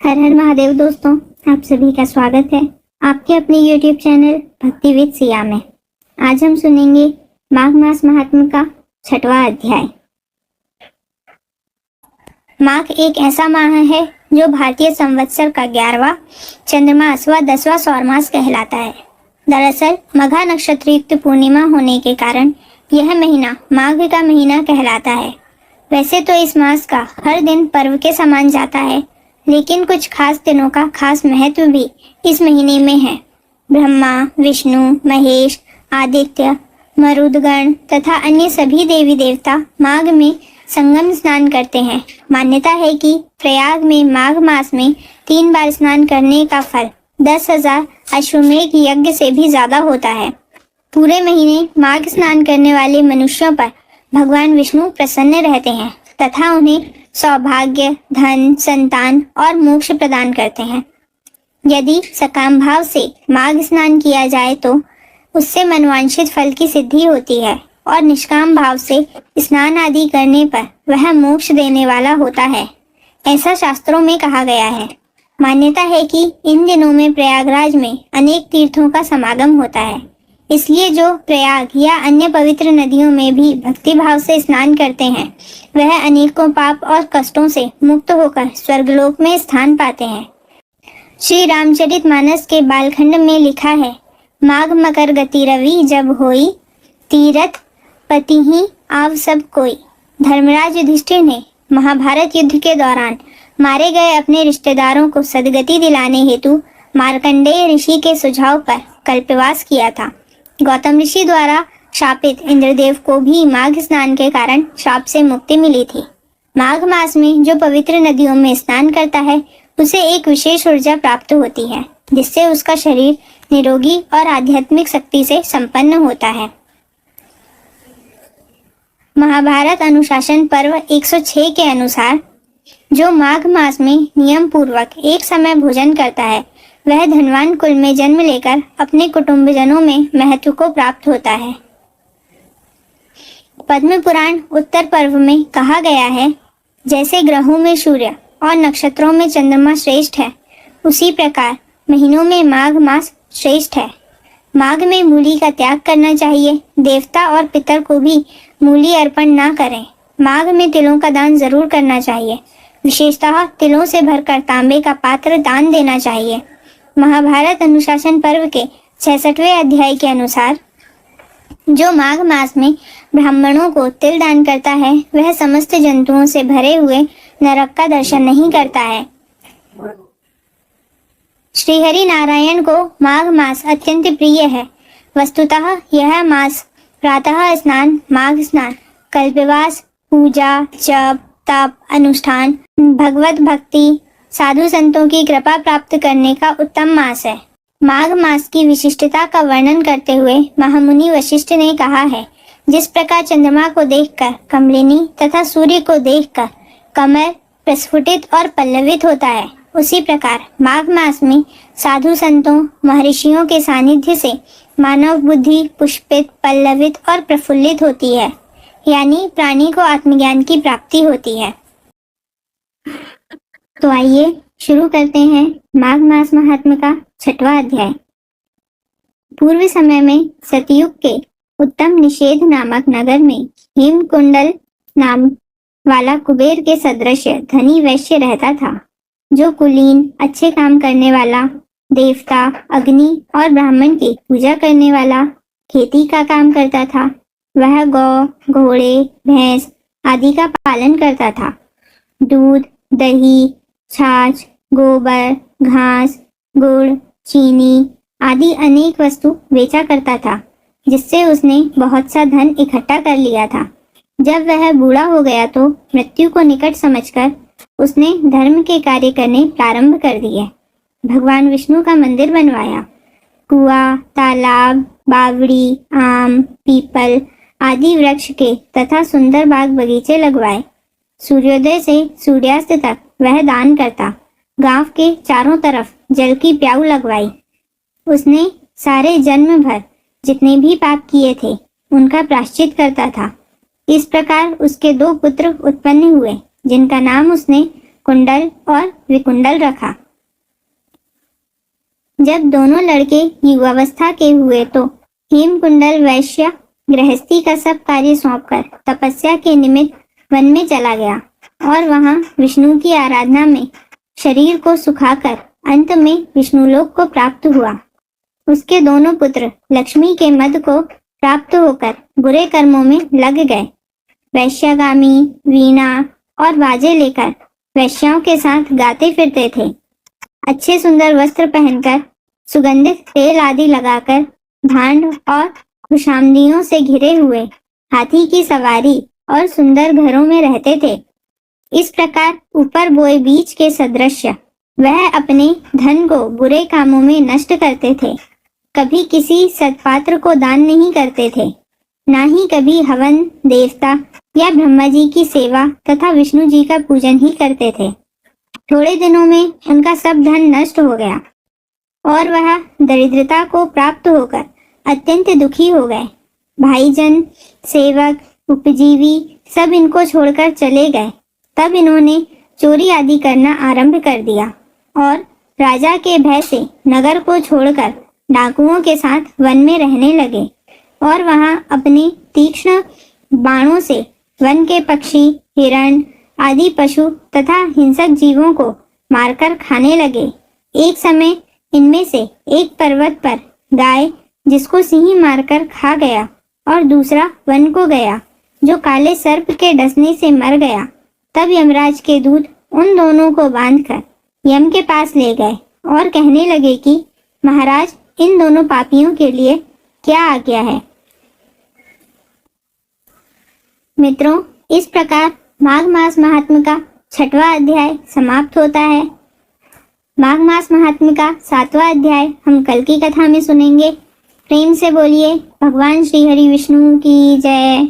हर हर महादेव दोस्तों, आप सभी का स्वागत है आपके अपने YouTube चैनल भक्ति विद सिया में। आज हम सुनेंगे माघ मास महात्म्य का 6वां अध्याय। माघ एक ऐसा माह है जो भारतीय संवत्सर का 11वां चंद्रमास व 10वां सौरमास कहलाता है। दरअसल मघा नक्षत्र युक्त पूर्णिमा होने के कारण यह महीना माघ का महीना कहलाता है। वैसे तो इस मास का हर दिन पर्व के समान जाता है, लेकिन कुछ खास दिनों का खास महत्व भी इस महीने में है। ब्रह्मा, विष्णु, महेश, आदित्य, मरुदगण तथा अन्य सभी देवी देवता माघ में संगम स्नान करते हैं। मान्यता है कि प्रयाग में माघ मास में 3 बार स्नान करने का फल 10,000 अश्वमेध यज्ञ से भी ज्यादा होता है। पूरे महीने माघ स्नान करने वाले मनुष्यों पर भगवान विष्णु प्रसन्न रहते हैं तथा उन्हें सौभाग्य, धन, संतान और मोक्ष प्रदान करते हैं। यदि सकाम भाव से माघ स्नान किया जाए तो उससे मनवांछित फल की सिद्धि होती है और निष्काम भाव से स्नान आदि करने पर वह मोक्ष देने वाला होता है, ऐसा शास्त्रों में कहा गया है। मान्यता है कि इन दिनों में प्रयागराज में अनेक तीर्थों का समागम होता है, इसलिए जो प्रयाग या अन्य पवित्र नदियों में भी भक्ति भाव से स्नान करते हैं वह अनेकों पाप और कष्टों से मुक्त होकर स्वर्गलोक में स्थान पाते हैं। श्री रामचरितमानस के बालखंड में लिखा है, माघ मकर गति रवि जब होई, तीरथ पति ही आव सब कोई। धर्मराज युधिष्ठिर ने महाभारत युद्ध के दौरान मारे गए अपने रिश्तेदारों को सदगति दिलाने हेतु मार्कंडेय ऋषि के सुझाव पर कल्पवास किया था। गौतम ऋषि द्वारा शापित इंद्रदेव को भी माघ स्नान के कारण शाप से मुक्ति मिली थी। माघ मास में जो पवित्र नदियों में स्नान करता है उसे एक विशेष ऊर्जा प्राप्त होती है, जिससे उसका शरीर निरोगी और आध्यात्मिक शक्ति से संपन्न होता है। महाभारत अनुशासन पर्व 106 के अनुसार जो माघ मास में नियम पूर्वक एक समय भोजन करता है वह धनवान कुल में जन्म लेकर अपने कुटुंबजनों में महत्व को प्राप्त होता है। पद्म पुराण उत्तर पर्व में कहा गया है, जैसे ग्रहों में सूर्य और नक्षत्रों में चंद्रमा श्रेष्ठ है, उसी प्रकार महीनों में माघ मास श्रेष्ठ है। माघ में मूली का त्याग करना चाहिए। देवता और पितर को भी मूली अर्पण ना करें। माघ में तिलों का दान जरूर करना चाहिए। विशेषतः तिलों से भरकर तांबे का पात्र दान देना चाहिए। महाभारत अनुशासन पर्व के 66वें अध्याय के अनुसार जो माघ मास में ब्राह्मणों को तिल दान करता है वह समस्त जंतुओं से भरे हुए नरक का दर्शन नहीं करता है। श्रीहरि नारायण को माघ मास अत्यंत प्रिय है। वस्तुतः यह मास प्रातः स्नान, माघ स्नान, कल्पवास, पूजा, जप, तप, अनुष्ठान, भगवत भक्ति, साधु संतों की कृपा प्राप्त करने का उत्तम मास है। माघ मास की विशिष्टता का वर्णन करते हुए महामुनि वशिष्ठ ने कहा है, जिस प्रकार चंद्रमा को देखकर कमलिनी तथा सूर्य को देखकर कमल प्रस्फुटित और पल्लवित होता है, उसी प्रकार माघ मास में साधु संतों महर्षियों के सानिध्य से मानव बुद्धि पुष्पित, पल्लवित और प्रफुल्लित होती है, यानी प्राणी को आत्मज्ञान की प्राप्ति होती है। तो आइए शुरू करते हैं माघ मास महात्म्य का 6वां अध्याय। पूर्व समय में सतयुग के उत्तम निषेध नामक नगर में हेमकुंडल नाम वाला कुबेर के सदृश धनी वैश्य रहता था, जो कुलीन, अच्छे काम करने वाला, देवता, अग्नि और ब्राह्मण की पूजा करने वाला, खेती का काम करता था। वह गौ, घोड़े, भैंस आदि का पालन करता था। दूध, दही, छाछ, गोबर, घास, गुड़, चीनी आदि अनेक वस्तु बेचा करता था, जिससे उसने बहुत सा धन इकट्ठा कर लिया था। जब वह बूढ़ा हो गया तो मृत्यु को निकट समझकर उसने धर्म के कार्य करने प्रारंभ कर दिए। भगवान विष्णु का मंदिर बनवाया। कुआं, तालाब, बावड़ी, आम, पीपल आदि वृक्ष के तथा सुंदर बाग बगीचे लगवाए। सूर्योदय से सूर्यास्त तक वह दान करता। गांव के चारों तरफ जल की प्याऊ लगवाई। उसने सारे जन्म भर जितने भी पाप किए थे उनका प्रायश्चित करता था। इस प्रकार उसके 2 पुत्र उत्पन्न हुए, जिनका नाम उसने कुंडल और विकुंडल रखा। जब दोनों लड़के युवावस्था के हुए तो हेमकुंडल वैश्य गृहस्थी का सब कार्य सौंपकर तपस्या के निमित्त वन में चला गया और वहां विष्णु की आराधना में शरीर को सुखाकर अंत में विष्णुलोक को प्राप्त हुआ। उसके दोनों पुत्र लक्ष्मी के मद को प्राप्त होकर बुरे कर्मों में लग गए। वैश्यगामी वीणा और बाजे लेकर वैश्याओं के साथ गाते फिरते थे। अच्छे सुंदर वस्त्र पहनकर, सुगंधित तेल आदि लगाकर, भांड और खुशामदियों से घिरे हुए हाथी की सवारी और सुंदर घरों में रहते थे। इस प्रकार ऊपर बोए बीज के सदृश वह अपने धन को बुरे कामों में नष्ट करते थे। कभी किसी सत्पात्र को दान नहीं करते थे, ना ही कभी हवन, देवता या ब्रह्मा जी की सेवा तथा विष्णु जी का पूजन ही करते थे। थोड़े दिनों में उनका सब धन नष्ट हो गया और वह दरिद्रता को प्राप्त होकर अत्यंत दुखी हो गए। भाईजन, सेवक, उपजीवी सब इनको छोड़कर चले गए। तब इन्होंने चोरी आदि करना आरंभ कर दिया और राजा के भय से नगर को छोड़कर डाकुओं के साथ वन में रहने लगे और वहां अपने तीक्ष्ण बाणों से वन के पक्षी, हिरण आदि पशु तथा हिंसक जीवों को मारकर खाने लगे। एक समय इनमें से एक पर्वत पर गाय, जिसको सिंह मारकर खा गया, और दूसरा वन को गया, जो काले सर्प के डसने से मर गया। तब यमराज के दूत उन दोनों को बांधकर यम के पास ले गए और कहने लगे कि महाराज, इन दोनों पापियों के लिए क्या आज्ञा है। मित्रों, इस प्रकार माघ मास महात्म्य का 6वां अध्याय समाप्त होता है। माघ मास महात्म्य का 7वां अध्याय हम कल की कथा में सुनेंगे। प्रेम से बोलिए भगवान श्री हरि विष्णु की जय।